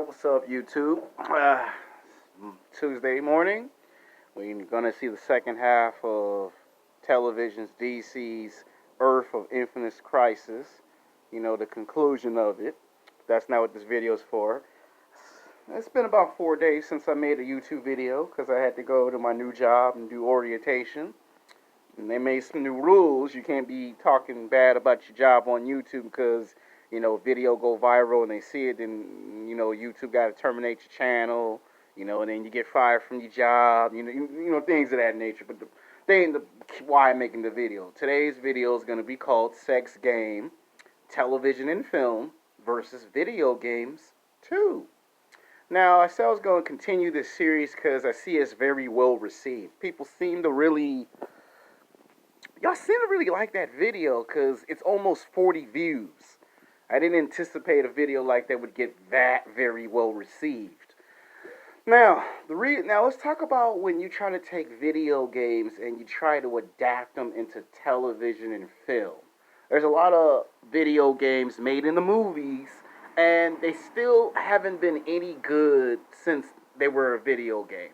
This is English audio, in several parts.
What's up, YouTube? Tuesday morning, we're gonna see the second half of television's DC's Earth of Infinite Crisis. You know, the conclusion of it. That's not what this video is for. It's been about 4 days since I made a YouTube video because I had to go to my new job and do orientation. And they made some new rules. You can't be talking bad about your job on YouTube because video go viral and they see it, and YouTube got to terminate your channel, and then you get fired from your job, things of that nature. But the thing, why I'm making the video, today's video is going to be called Sex Game, Television and Film versus Video Games 2. Now, I said I was going to continue this series because I see it's very well received. Y'all seem to really like that video because it's almost 40 views. I didn't anticipate a video like that would get that very well received. Now, let's talk about when you try to take video games and you try to adapt them into television and film. There's a lot of video games made in the movies, and they still haven't been any good since they were a video game.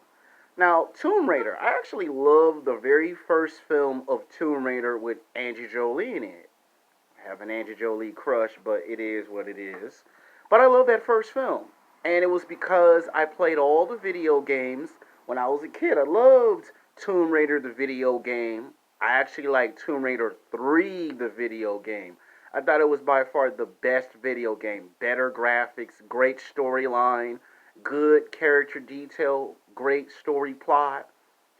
Now, Tomb Raider, I actually love the very first film of Tomb Raider with Angelina Jolie in it. I have an Angelina Jolie crush, but it is what it is. But I love that first film. And it was because I played all the video games when I was a kid. I loved Tomb Raider, the video game. I actually liked Tomb Raider 3, the video game. I thought it was by far the best video game. Better graphics, great storyline, good character detail, great story plot,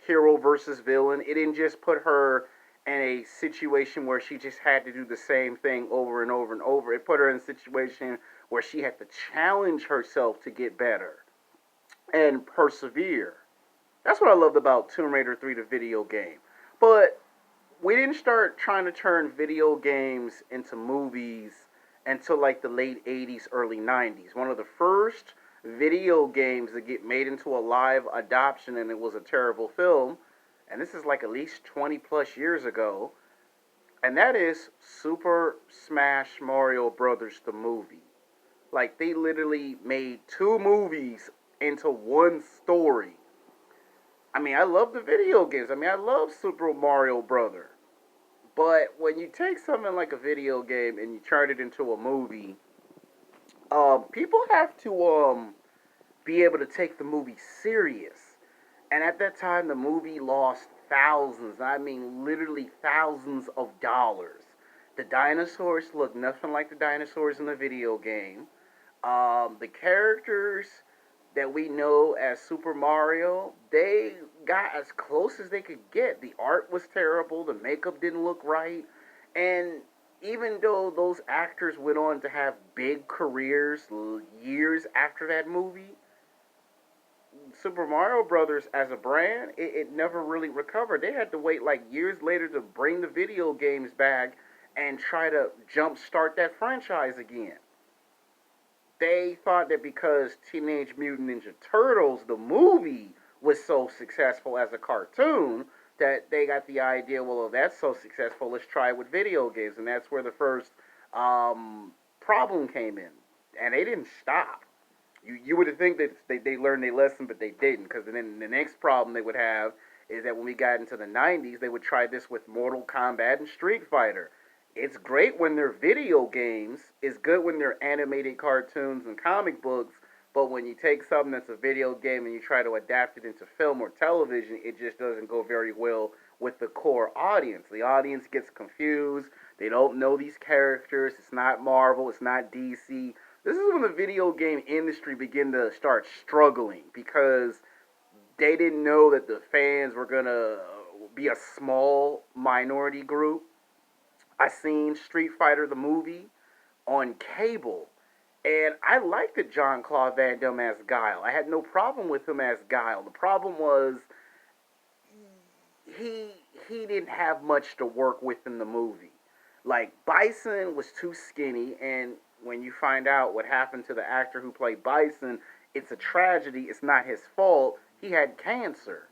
hero versus villain. It didn't just put her in a situation where she just had to do the same thing over and over and over. It put her in a situation where she had to challenge herself to get better and persevere. That's what I loved about Tomb Raider 3, the video game. But we didn't start trying to turn video games into movies until like the late 80s, early 90s. One of the first video games that get made into a live adoption, and it was a terrible film, and this is like at least 20 plus years ago, and that is Super Smash Mario Brothers, the movie. Like, they literally made two movies into one story. I mean, I love the video games. I mean, I love Super Mario Brother. But when you take something like a video game and you turn it into a movie, people have to be able to take the movie serious. And at that time, the movie lost thousands, I mean literally thousands of dollars. The dinosaurs look nothing like the dinosaurs in the video game. The characters that we know as Super Mario, they got as close as they could get. The art was terrible, the makeup didn't look right, and even though those actors went on to have big careers years after that movie, Super Mario Brothers as a brand, it never really recovered. They had to wait like years later to bring the video games back and try to jumpstart that franchise again. They thought that because Teenage Mutant Ninja Turtles, the movie, was so successful as a cartoon, that they got the idea, well, if that's so successful, let's try it with video games. And that's where the first problem came in. And they didn't stop. You would think that they learned their lesson, but they didn't. Because then the next problem they would have is that when we got into the 90s, they would try this with Mortal Kombat and Street Fighter. It's great when they're video games. It's good when they're animated cartoons and comic books. But when you take something that's a video game and you try to adapt it into film or television, it just doesn't go very well with the core audience. The audience gets confused. They don't know these characters. It's not Marvel. It's not DC. This is when the video game industry began to start struggling because they didn't know that the fans were going to be a small minority group. I seen Street Fighter the movie on cable, and I liked the Jean-Claude Van Damme as Guile. I had no problem with him as Guile. The problem was he didn't have much to work with in the movie. Like, Bison was too skinny, and when you find out what happened to the actor who played Bison, it's a tragedy. It's not his fault. He had cancer.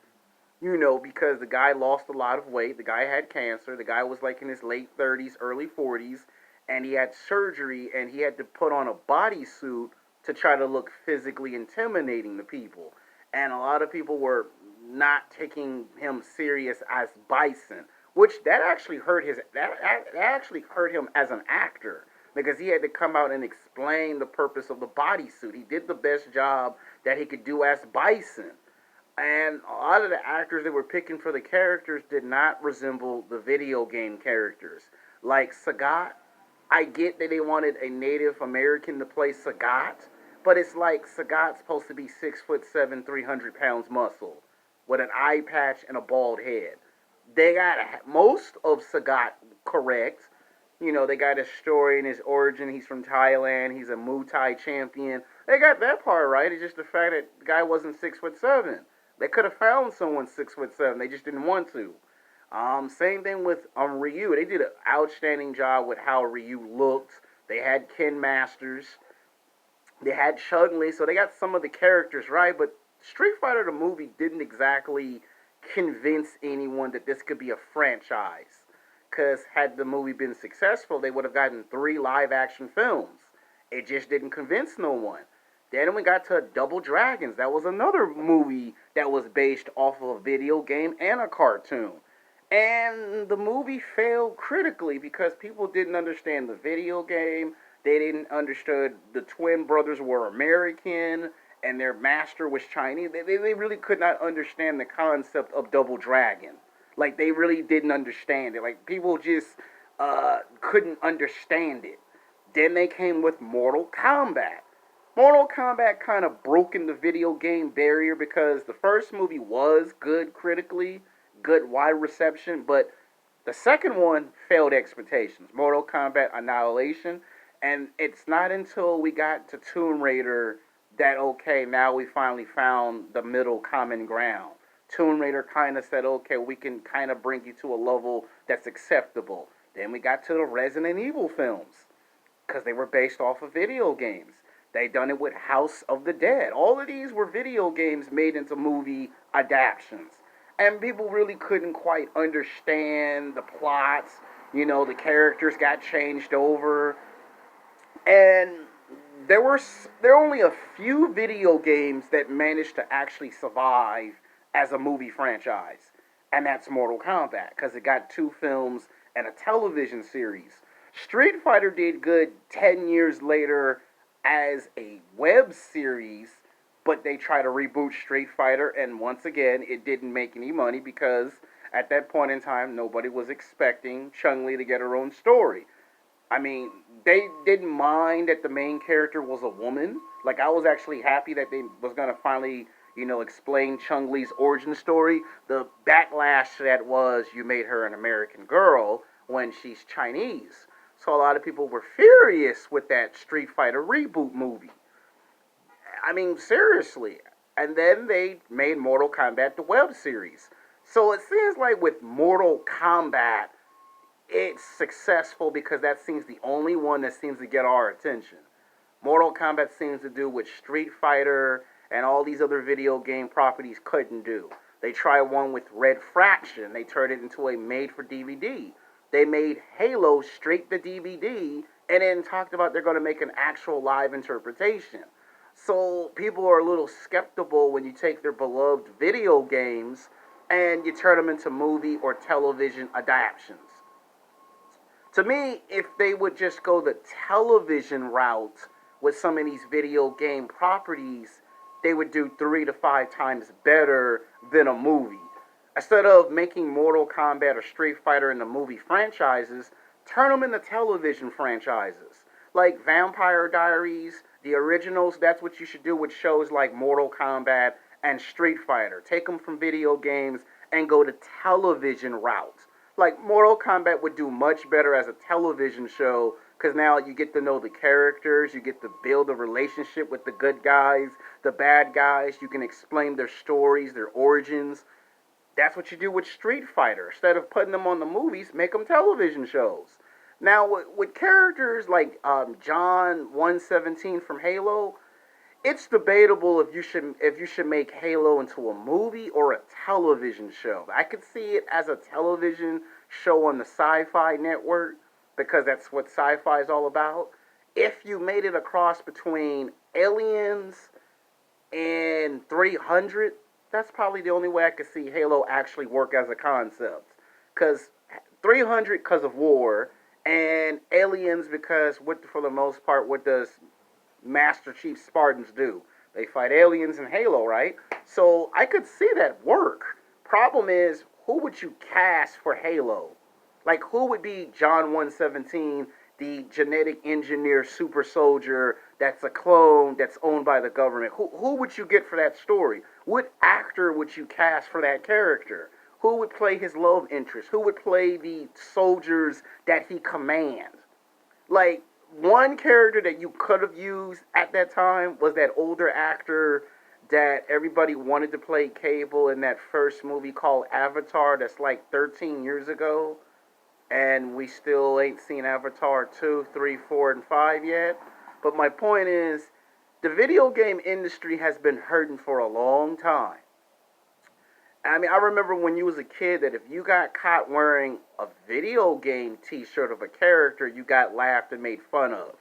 Because the guy lost a lot of weight. The guy had cancer. The guy was like in his late 30s, early 40s, and he had surgery, and he had to put on a bodysuit to try to look physically intimidating to people. And a lot of people were not taking him serious as Bison, which that actually hurt that actually hurt him as an actor because he had to come out and explain the purpose of the bodysuit. He did the best job that he could do as Bison. And a lot of the actors that were picking for the characters did not resemble the video game characters. Like Sagat, I get that they wanted a Native American to play Sagat, but it's like Sagat's supposed to be 6'7", 300 pounds muscle with an eye patch and a bald head. They got most of Sagat correct. You know, they got his story and his origin. He's from Thailand. He's a Muay Thai champion. They got that part right. It's just the fact that the guy wasn't 6'7". They could have found someone 6'7". They just didn't want to. Same thing with Ryu. They did an outstanding job with how Ryu looked. They had Ken Masters. They had Chun Li, so they got some of the characters right. But Street Fighter the movie didn't exactly convince anyone that this could be a franchise. Because had the movie been successful, they would have gotten 3 live action films. It just didn't convince no one. Then we got to Double Dragons. That was another movie that was based off of a video game and a cartoon. And the movie failed critically because people didn't understand the video game. They didn't understand the twin brothers were American and their master was Chinese. They really could not understand the concept of Double Dragon. Like, they really didn't understand it. Like, people just couldn't understand it. Then they came with Mortal Kombat. Mortal Kombat kind of broken the video game barrier because the first movie was good critically, good wide reception, but the second one failed expectations. Mortal Kombat Annihilation, and it's not until we got to Tomb Raider that, okay, now we finally found the middle common ground. Tomb Raider kind of said, okay, we can kind of bring you to a level that's acceptable. Then we got to the Resident Evil films because they were based off of video games. They done it with House of the Dead. All of these were video games made into movie adaptations. And people really couldn't quite understand the plots. You know, the characters got changed over. And there were only a few video games that managed to actually survive as a movie franchise. And that's Mortal Kombat, because it got 2 films and a television series. Street Fighter did good 10 years later as a web series, but they tried to reboot Street Fighter, and once again, it didn't make any money because at that point in time, nobody was expecting Chun-Li to get her own story. I mean, they didn't mind that the main character was a woman. Like, I was actually happy that they was going to finally, you know, explain Chun-Li's origin story. The backlash to that was you made her an American girl when she's Chinese. So a lot of people were furious with that Street Fighter reboot movie. I mean, seriously. And then they made Mortal Kombat the web series. So it seems like with Mortal Kombat, it's successful because that seems the only one that seems to get our attention. Mortal Kombat seems to do what Street Fighter and all these other video game properties couldn't do. They tried one with Red Faction. They turned it into a made-for-DVD. They made Halo straight to DVD and then talked about they're going to make an actual live interpretation. So people are a little skeptical when you take their beloved video games and you turn them into movie or television adaptations. To me, if they would just go the television route with some of these video game properties, they would do 3 to 5 times better than a movie. Instead of making Mortal Kombat or Street Fighter into movie franchises, turn them into television franchises. Like Vampire Diaries, the originals, that's what you should do with shows like Mortal Kombat and Street Fighter. Take them from video games and go to television route. Like Mortal Kombat would do much better as a television show because now you get to know the characters, you get to build a relationship with the good guys, the bad guys, you can explain their stories, their origins. That's what you do with Street Fighter. Instead of putting them on the movies, make them television shows. Now, with characters like John 117 from Halo, it's debatable if you should make Halo into a movie or a television show. I could see it as a television show on the Sci-Fi Network because that's what sci-fi is all about. If you made it a cross between Aliens and 300, that's probably the only way I could see Halo actually work as a concept. Because 300 because of war, and Aliens because, for the most part, what does Master Chief Spartans do? They fight aliens in Halo, right? So I could see that work. Problem is, who would you cast for Halo? Like, who would be John 117, the genetic engineer super soldier that's a clone that's owned by the government? Who would you get for that story? What actor would you cast for that character? Who would play his love interest? Who would play the soldiers that he commands? Like, one character that you could have used at that time was that older actor that everybody wanted to play Cable in that first movie called Avatar that's like 13 years ago, and we still ain't seen Avatar 2, 3, 4, and 5 yet. But my point is, the video game industry has been hurting for a long time. I mean, I remember when you was a kid that if you got caught wearing a video game t-shirt of a character, you got laughed and made fun of.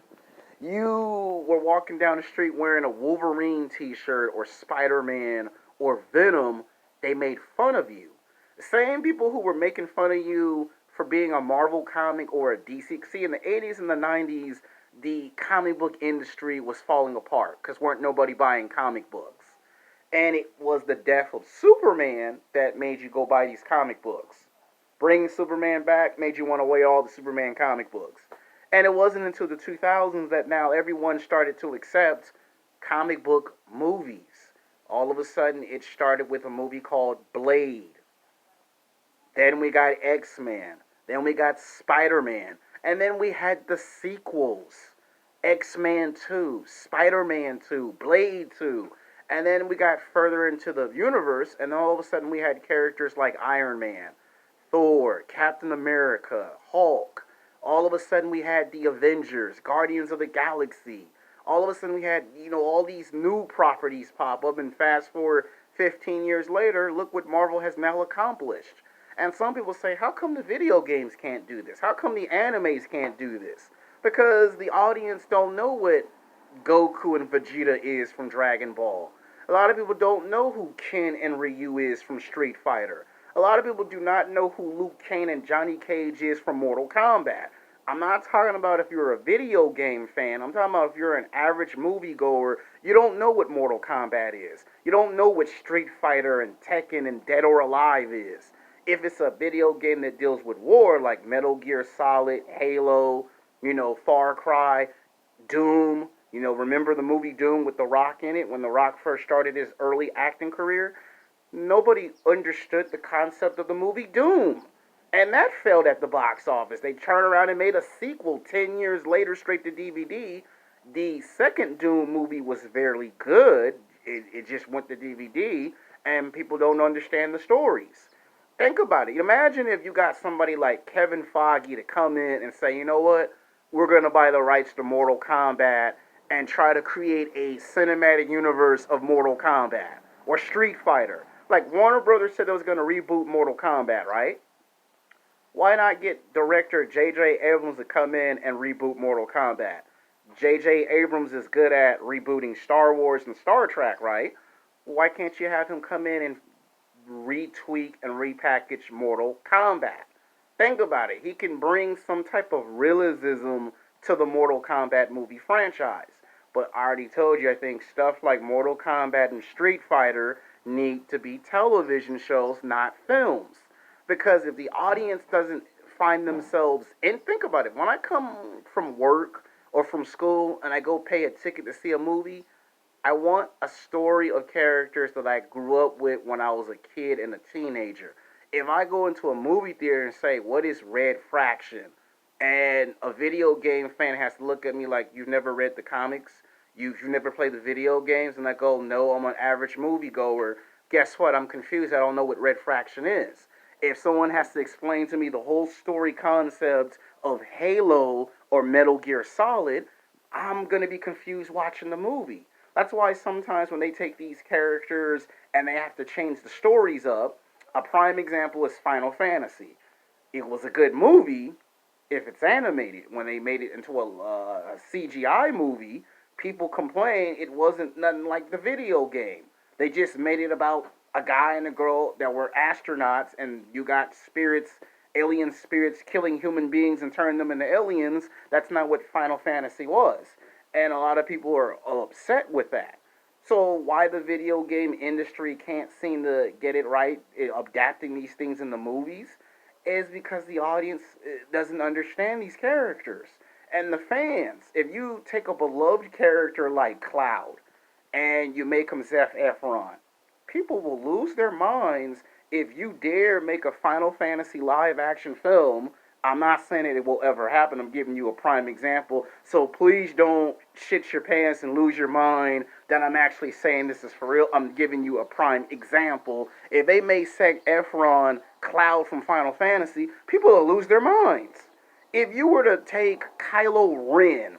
You were walking down the street wearing a Wolverine t-shirt or Spider-Man or Venom, they made fun of you. The same people who were making fun of you for being a Marvel comic or a DC. See, in the 80s and the 90s, the comic book industry was falling apart because weren't nobody buying comic books. And it was the death of Superman that made you go buy these comic books. Bringing Superman back made you want to weigh all the Superman comic books. And it wasn't until the 2000s that now everyone started to accept comic book movies. All of a sudden, it started with a movie called Blade. Then we got X-Men. Then we got Spider-Man. And then we had the sequels. X-Men 2, Spider-Man 2, Blade 2. And then we got further into the universe, and all of a sudden we had characters like Iron Man, Thor, Captain America, Hulk. All of a sudden we had the Avengers, Guardians of the Galaxy. All of a sudden we had, all these new properties pop up, and fast forward 15 years later, look what Marvel has now accomplished. And some people say, how come the video games can't do this? How come the animes can't do this? Because the audience don't know what Goku and Vegeta is from Dragon Ball. A lot of people don't know who Ken and Ryu is from Street Fighter. A lot of people do not know who Luke Kane and Johnny Cage is from Mortal Kombat. I'm not talking about if you're a video game fan. I'm talking about if you're an average moviegoer, you don't know what Mortal Kombat is. You don't know what Street Fighter and Tekken and Dead or Alive is. If it's a video game that deals with war, like Metal Gear Solid, Halo, Far Cry, Doom, remember the movie Doom with The Rock in it when The Rock first started his early acting career? Nobody understood the concept of the movie Doom. And that failed at the box office. They turned around and made a sequel 10 years later straight to DVD. The second Doom movie was very good. It just went to DVD, and people don't understand the stories. Think about it. Imagine if you got somebody like Kevin Feige to come in and say, you know what? We're going to buy the rights to Mortal Kombat and try to create a cinematic universe of Mortal Kombat or Street Fighter. Like Warner Brothers said they was going to reboot Mortal Kombat, right? Why not get director J.J. Abrams to come in and reboot Mortal Kombat? J.J. Abrams is good at rebooting Star Wars and Star Trek, right? Why can't you have him come in and retweak and repackage Mortal Kombat? Think about it. He can bring some type of realism to the Mortal Kombat movie franchise. But I already told you, I think stuff like Mortal Kombat and Street Fighter need to be television shows, not films. Because if the audience doesn't find themselves in, think about it. When I come from work or from school and I go pay a ticket to see a movie, I want a story of characters that I grew up with when I was a kid and a teenager. If I go into a movie theater and say, what is Red Fraction? And a video game fan has to look at me like, you've never read the comics? You've never played the video games? And I go, no, I'm an average moviegoer. Guess what? I'm confused. I don't know what Red Fraction is. If someone has to explain to me the whole story concept of Halo or Metal Gear Solid, I'm going to be confused watching the movie. That's why sometimes when they take these characters and they have to change the stories up, a prime example is Final Fantasy. It was a good movie if it's animated. When they made it into a CGI movie, people complain it wasn't nothing like the video game. They just made it about a guy and a girl that were astronauts, and you got spirits, alien spirits, killing human beings and turning them into aliens. That's not what Final Fantasy was. And a lot of people are upset with that. So why the video game industry can't seem to get it right adapting these things in the movies is because the audience doesn't understand these characters. And the fans, if you take a beloved character like Cloud and you make him Zac Efron, people will lose their minds if you dare make a Final Fantasy live action film. I'm not saying that it will ever happen. I'm giving you a prime example. So please don't shit your pants and lose your mind that I'm actually saying this is for real. I'm giving you a prime example. If they made Zac Efron Cloud from Final Fantasy, people will lose their minds. If you were to take Kylo Ren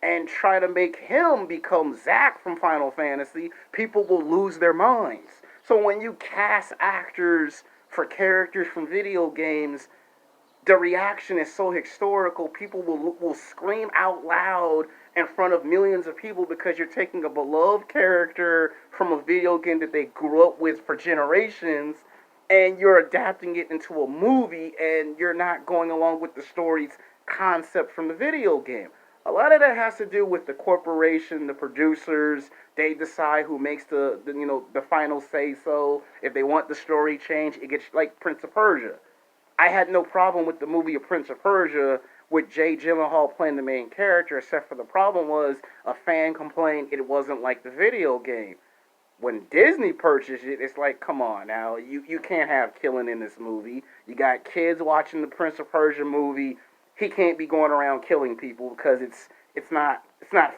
and try to make him become Zack from Final Fantasy, people will lose their minds. So when you cast actors for characters from video games, the reaction is so historical. People will scream out loud in front of millions of people because you're taking a beloved character from a video game that they grew up with for generations and you're adapting it into a movie and you're not going along with the story's concept from the video game. A lot of that has to do with the corporation, the producers. They decide who makes the final say so. If they want the story changed, it gets like Prince of Persia. I had no problem with the movie of Prince of Persia with Jay Gyllenhaal playing the main character, except for the problem was a fan complained it wasn't like the video game. When Disney purchased it, it's like, come on now, you can't have killing in this movie. You got kids watching the Prince of Persia movie. He can't be going around killing people because it's not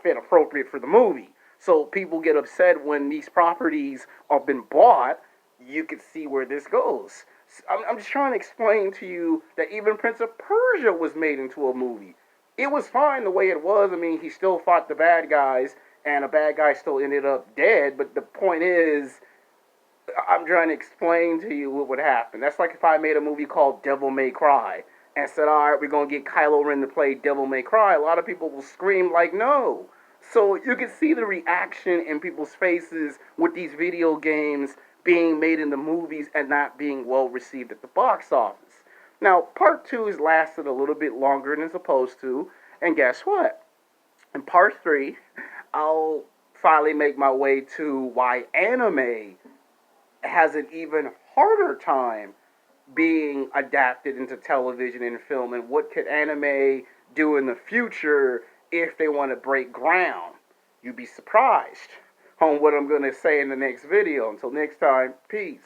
fit appropriate for the movie. So people get upset when these properties are been bought. You can see where this goes. I'm just trying to explain to you that even Prince of Persia was made into a movie. It was fine the way it was. I mean, he still fought the bad guys, and a bad guy still ended up dead. But the point is, I'm trying to explain to you what would happen. That's like if I made a movie called Devil May Cry and said, all right, we're going to get Kylo Ren to play Devil May Cry. A lot of people will scream like, no. So you can see the reaction in people's faces with these video games being made in the movies and not being well received at the box office. Now, part 2 has lasted a little bit longer than it's supposed to, and guess what? In part 3, I'll finally make my way to why anime has an even harder time being adapted into television and film, and what could anime do in the future if they want to break ground. You'd be surprised on what I'm going to say in the next video. Until next time, peace.